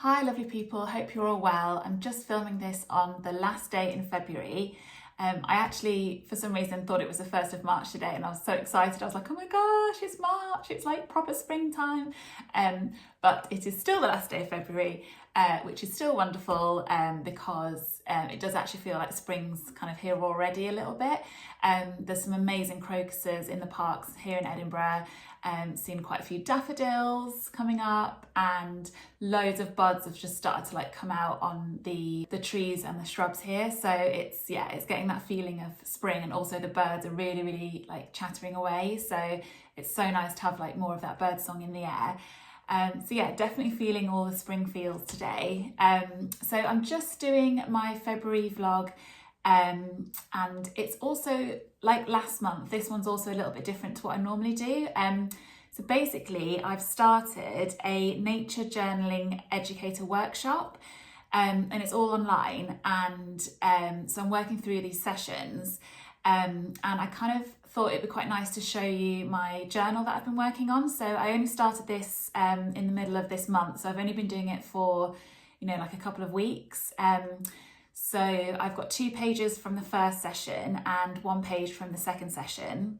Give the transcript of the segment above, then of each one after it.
Hi lovely people, hope you're all well. I'm just filming this on the last day in February. I actually, for some reason, thought it was the 1st of March today and I was so excited. I was like, oh my gosh, it's March, it's like proper springtime. But it is still the last day of February, which is still wonderful because it does actually feel like spring's kind of here already a little bit. There's some amazing crocuses in the parks here in Edinburgh. Seen quite a few daffodils coming up, and loads of buds have just started to like come out on the trees and the shrubs here. So it's getting that feeling of spring, and also the birds are really like chattering away. So it's so nice to have like more of that bird song in the air. So yeah, definitely feeling all the spring feels today. So I'm just doing my February vlog. And it's also like last month, this one's also a little bit different to what I normally do. So basically I've started a nature journaling educator workshop, and it's all online, and so I'm working through these sessions, and I kind of thought it'd be quite nice to show you my journal that I've been working on. So I only started this in the middle of this month, so I've only been doing it for like a couple of weeks. So I've got 2 pages from the first session and 1 page from the second session,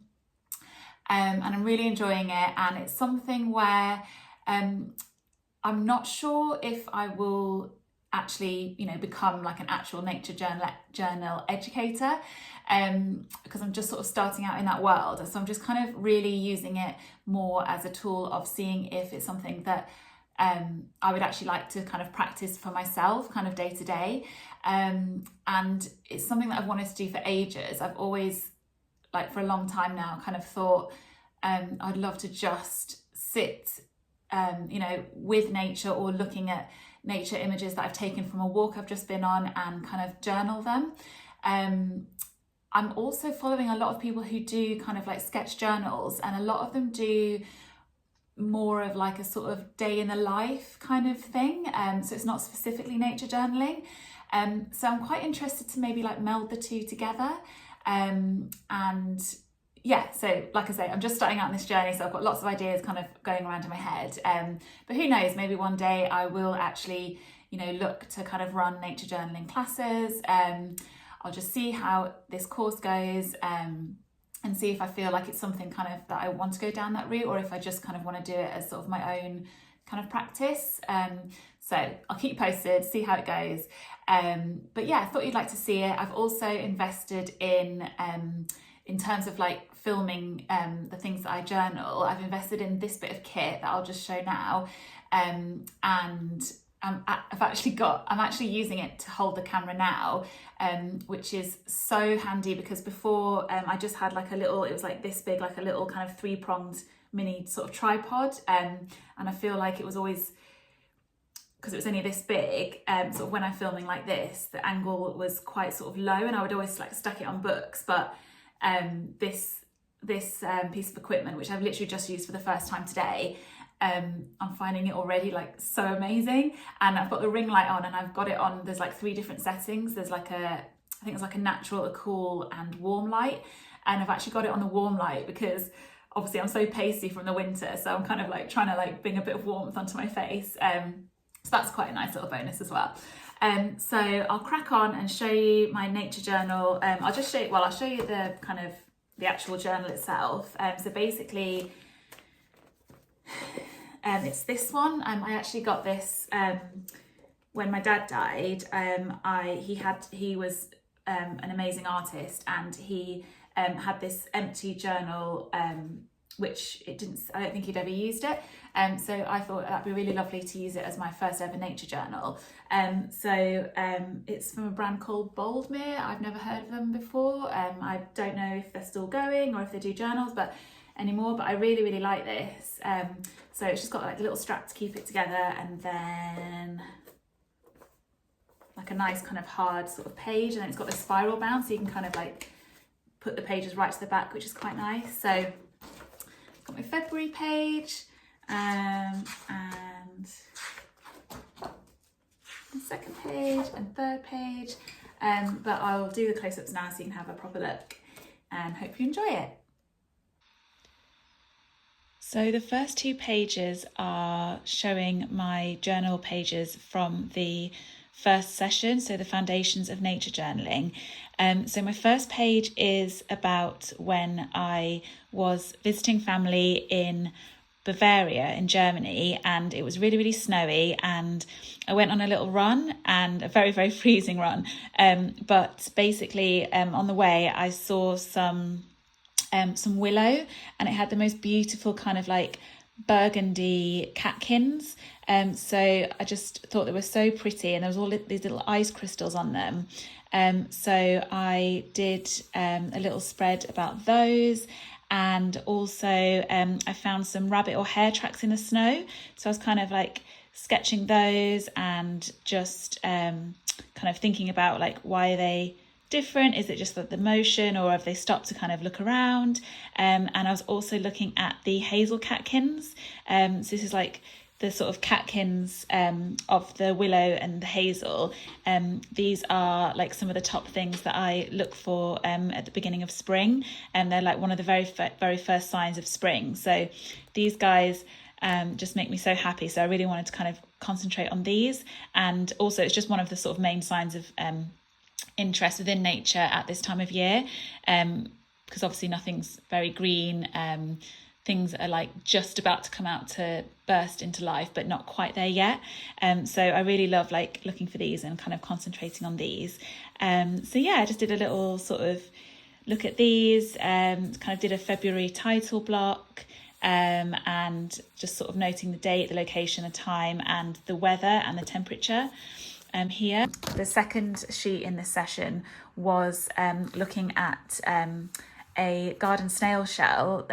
and I'm really enjoying it. And it's something where I'm not sure if I will actually become like an actual nature journal educator, because I'm just sort of starting out in that world. So I'm just kind of really using it more as a tool of seeing if it's something that I would actually like to kind of practice for myself, kind of day to day. And it's something that I've wanted to do for ages. I've always, like for a long time now, kind of thought I'd love to just sit, with nature, or looking at nature images that I've taken from a walk I've just been on, and kind of journal them. I'm also following a lot of people who do kind of like sketch journals, and a lot of them do more of like a sort of day in the life kind of thing, so it's not specifically nature journaling. So I'm quite interested to maybe like meld the two together, and yeah, so like I say, I'm just starting out on this journey, so I've got lots of ideas kind of going around in my head, but who knows, maybe one day I will actually look to kind of run nature journaling classes. I'll just see how this course goes, and see if I feel like it's something kind of that I want to go down that route, or if I just kind of want to do it as sort of my own kind of practice. So I'll keep you posted, see how it goes. But yeah, I thought you'd like to see it. I've also invested in terms of like filming the things that I journal, I've invested in this bit of kit that I'll just show now. And I'm actually using it to hold the camera now, which is so handy, because before I just had like it was like this big, like a little kind of 3-pronged mini sort of tripod, and I feel like it was always, because it was only this big, sort of when I'm filming like this, the angle was quite sort of low, and I would always like stuck it on books. But this piece of equipment, which I've literally just used for the first time today, I'm finding it already like so amazing. And I've got the ring light on, and I've got it on, there's like 3 different settings. There's like I think it's like a natural, a cool, and warm light. And I've actually got it on the warm light because obviously I'm so pasty from the winter, so I'm kind of like trying to like bring a bit of warmth onto my face. So that's quite a nice little bonus as well. So I'll crack on and show you my nature journal. I'll show you the kind of the actual journal itself. So basically, it's this one. I actually got this when my dad died. He was an amazing artist, and he had this empty journal, which I don't think he'd ever used it. So I thought that'd be really lovely to use it as my first ever nature journal. So it's from a brand called Boldmere. I've never heard of them before. I don't know if they're still going or if they do journals anymore, but I really like this. So it's just got like a little strap to keep it together, and then like a nice kind of hard sort of page, and then it's got the spiral bound, so you can kind of like put the pages right to the back, which is quite nice. So got my February page, and the second page and third page, but I'll do the close-ups now so you can have a proper look, and hope you enjoy it. So the first 2 pages are showing my journal pages from the first session, so the foundations of nature journaling. So my first page is about when I was visiting family in Bavaria in Germany, and it was really, really snowy, and I went on a little run, and a very, very freezing run. But basically on the way I saw some willow, and it had the most beautiful kind of like burgundy catkins. So I just thought they were so pretty, and there was all these little ice crystals on them. So I did a little spread about those. And also I found some rabbit or hare tracks in the snow. So I was kind of like sketching those, and just kind of thinking about like, why are they different? Is it just the motion, or have they stopped to kind of look around? And I was also looking at the hazel catkins. So this is like the sort of catkins of the willow and the hazel. These are like some of the top things that I look for at the beginning of spring, and they're like one of the very first signs of spring. So these guys just make me so happy. So I really wanted to kind of concentrate on these, and also it's just one of the sort of main signs of interest within nature at this time of year, because obviously nothing's very green. Things are like just about to come out to burst into life, but not quite there yet. So I really love like looking for these and kind of concentrating on these. So yeah, I just did a little sort of look at these, kind of did a February title block, and just sort of noting the date, the location, the time, and the weather and the temperature. Here, the second sheet in this session was looking at a garden snail shell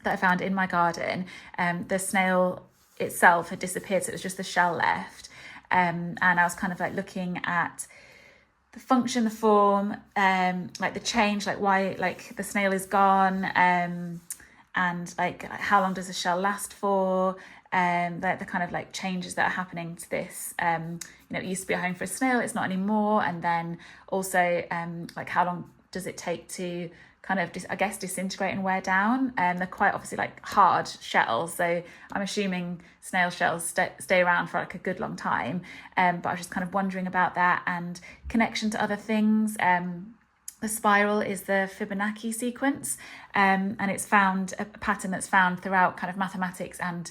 that I found in my garden. The snail itself had disappeared, so it was just the shell left. And I was kind of like looking at the function, the form, like the change, like why like the snail is gone, and like how long does the shell last for, the kind of like changes that are happening to this. It used to be a home for a snail, it's not anymore. And then also like how long does it take to kind of disintegrate and wear down. They're quite obviously like hard shells, so I'm assuming snail shells stay around for like a good long time. But I was just kind of wondering about that, and connection to other things. The spiral is the Fibonacci sequence, and it's found a pattern that's found throughout kind of mathematics and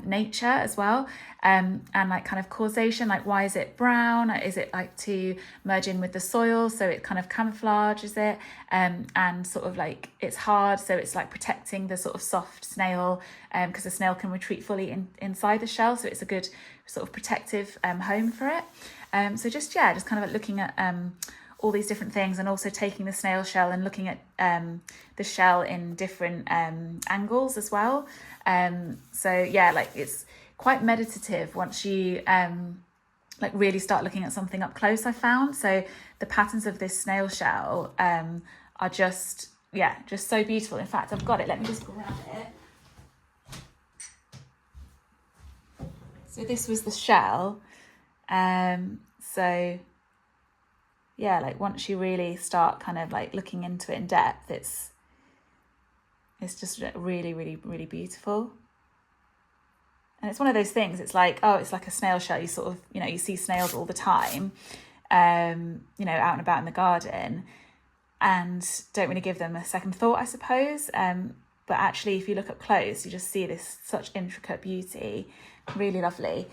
nature as well, and like kind of causation, like why is it brown? Is it like to merge in with the soil, so it kind of camouflages it, and sort of like it's hard, so it's like protecting the sort of soft snail, because the snail can retreat fully inside the shell, so it's a good sort of protective home for it. So just kind of like looking at all these different things, and also taking the snail shell and looking at the shell in different angles as well. So yeah, like it's quite meditative once you like really start looking at something up close, I found. So the patterns of this snail shell are just so beautiful. In fact, I've got it, let me just grab it. So this was the shell. So yeah, like once you really start kind of like looking into it in depth, it's just really, really, really beautiful. And it's one of those things, it's like, oh, it's like a snail shell. You sort of, you see snails all the time, out and about in the garden, and don't really give them a second thought, I suppose. But actually, if you look up close, you just see this such intricate beauty, really lovely.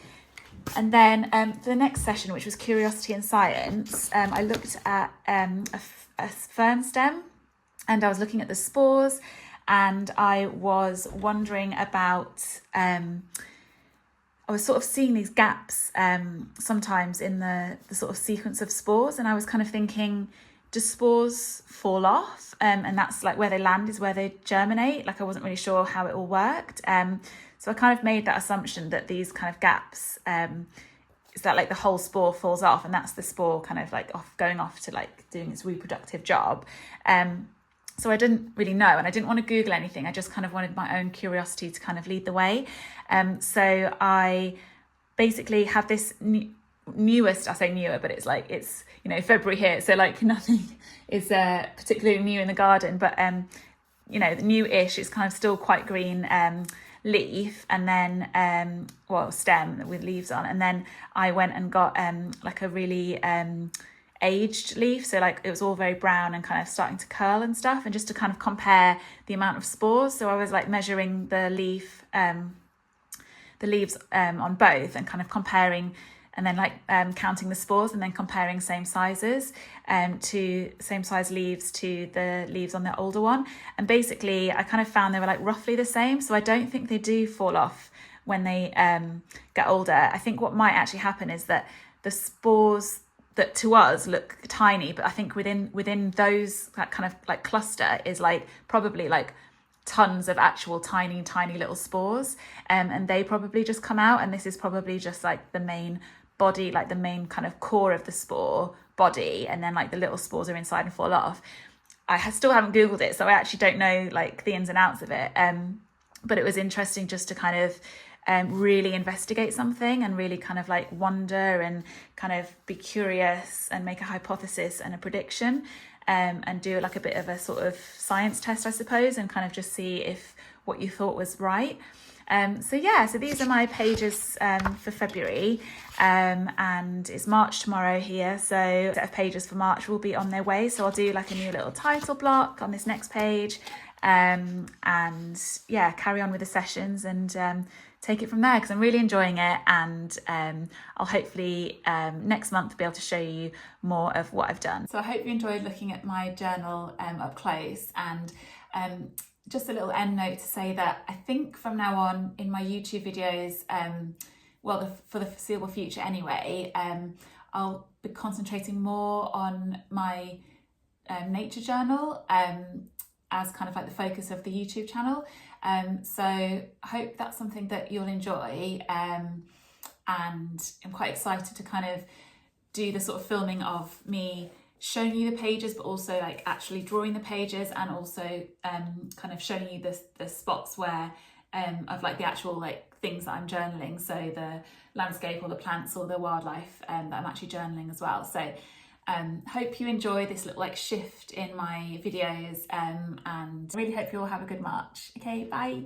And then the next session, which was Curiosity and Science, I looked at a fern stem, and I was looking at the spores, and I was wondering about, I was sort of seeing these gaps sometimes in the sort of sequence of spores, and I was kind of thinking, do spores fall off? And that's like where they land is where they germinate. Like I wasn't really sure how it all worked. So I kind of made that assumption that these kind of gaps, is that like the whole spore falls off, and that's the spore kind of like going off to like doing its reproductive job. So I didn't really know, and I didn't want to Google anything. I just kind of wanted my own curiosity to kind of lead the way. So I basically have this newest, I say newer, but it's February here, so like nothing is particularly new in the garden, but you know, new-ish, it's kind of still quite green leaf, and then well, stem with leaves on, and then I went and got like a really aged leaf, so like it was all very brown and kind of starting to curl and stuff, and just to kind of compare the amount of spores. So I was like measuring the leaves on both and kind of comparing, and then like counting the spores and then comparing same sizes to same size leaves to the leaves on the older one. And basically I kind of found they were like roughly the same, so I don't think they do fall off when they get older. I think what might actually happen is that the spores that to us look tiny, but I think within those, that kind of like cluster is like probably like tons of actual tiny little spores, and they probably just come out, and this is probably just like the main body, like the main kind of core of the spore body, and then like the little spores are inside and fall off. Still haven't googled it, so I actually don't know like the ins and outs of it, but it was interesting just to kind of really investigate something and really kind of like wonder and kind of be curious and make a hypothesis and a prediction, and do like a bit of a sort of science test, I suppose, and kind of just see if what you thought was right. So these are my pages for February, and it's March tomorrow here, so a set of pages for March will be on their way. So I'll do like a new little title block on this next page, and carry on with the sessions and take it from there, because I'm really enjoying it, and I'll hopefully next month be able to show you more of what I've done. So I hope you enjoyed looking at my journal up close, and just a little end note to say that I think from now on in my YouTube videos, for the foreseeable future anyway, I'll be concentrating more on my nature journal as kind of like the focus of the YouTube channel. So I hope that's something that you'll enjoy, and I'm quite excited to kind of do the sort of filming of me showing you the pages, but also like actually drawing the pages, and also kind of showing you the spots where of like the actual like things that I'm journaling, so the landscape or the plants or the wildlife that I'm actually journaling as well. So hope you enjoy this little like shift in my videos, and really hope you all have a good March. Okay, bye.